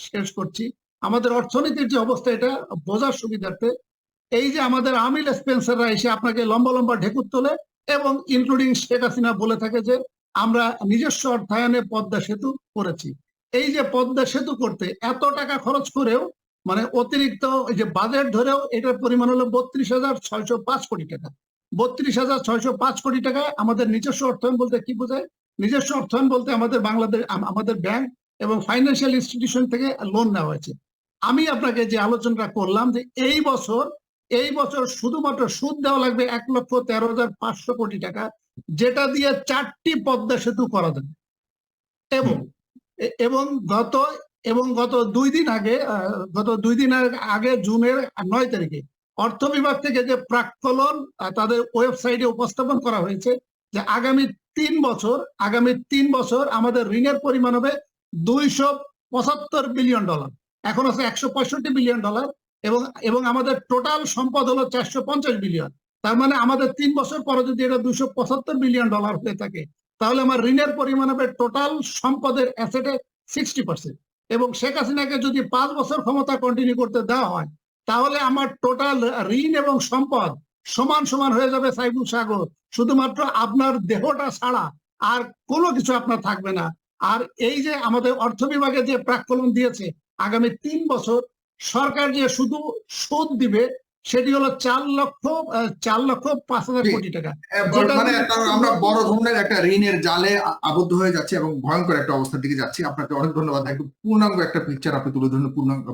শেষ করছি। আমাদের অর্থনীতির যে অবস্থা এটা বোঝার সুবিধার্থে, এই যে আমাদের আমিল স্পেন্সাররা এসে আপনাকে লম্বা লম্বা ঢেকুর তোলে এবং ইনক্লুডিং শেখ হাসিনা বলে থাকে যে আমরা নিজস্ব অর্থায়নে পদ্মা সেতু করেছি। এই যে পদ্মা সেতু করতে এত টাকা খরচ করেও মানে অতিরিক্ত এই যে বাজেট ধরেও এটার পরিমাণ হলো 32,605 কোটি টাকা। 32,605 কোটি টাকায় আমাদের নিজস্ব অর্থায়ন বলতে কি বোঝায়? নিজস্ব অর্থায়ন বলতে আমাদের বাংলাদেশ আমাদের ব্যাংক এবং ফাইন্যান্সিয়াল ইনস্টিটিউশন থেকে লোন নেওয়া হয়েছে। আমি আপনাকে যে আলোচনাটা করলাম যে এই বছর শুধুমাত্র সুদ দেওয়া লাগবে 1,13,500 কোটি টাকা, যেটা দিয়ে 4টি পদ্মা সেতু করা যাবে। এবং এবং গত গত 2 দিন আগে জুনের 9 তারিখে অর্থ বিভাগ থেকে যে প্রাক্কলন তাদের ওয়েবসাইটে উপস্থাপন করা হয়েছে যে আগামী 3 বছর আমাদের ঋণের পরিমাণ হবে $275 বিলিয়ন। এখন আছে $165 বিলিয়ন এবং এবং আমাদের টোটাল সম্পদ হলো 450 বিলিয়ন। তার মানে আমাদের 3 বছর পরে যদি এটা $275 বিলিয়ন হয়ে থাকে, তাহলে আমার ঋণের পরিমাণ হবে টোটাল সম্পদের অ্যাসেটে 60%। এবং শেখ হাসিনাকে যদি 5 বছর ক্ষমতা কন্টিনিউ করতে দেওয়া হয়, তাহলে আমার টোটাল ঋণ এবং সম্পদ সমান সমান হয়ে যাবে সাইফুল সাগর। শুধুমাত্র আপনার দেহটা ছাড়া আর কোনো কিছু আপনার থাকবে না। আর এই যে আমাদের অর্থ বিভাগে যে প্রাক্কলন দিয়েছে আগামী 3 বছর সরকার যে শুধু সুদ দিবে সেটি হলো 4,05,000 কোটি টাকা। মানে আমরা বড় ধরনের একটা ঋণের জালে আবদ্ধ হয়ে যাচ্ছে এবং ভয়ঙ্কর একটা অবস্থার দিকে যাচ্ছি। আপনাকে অনেক ধন্যবাদ। একদম পূর্ণাঙ্গ একটা পিকচার আপনি তুলে ধরুন, পূর্ণাঙ্গ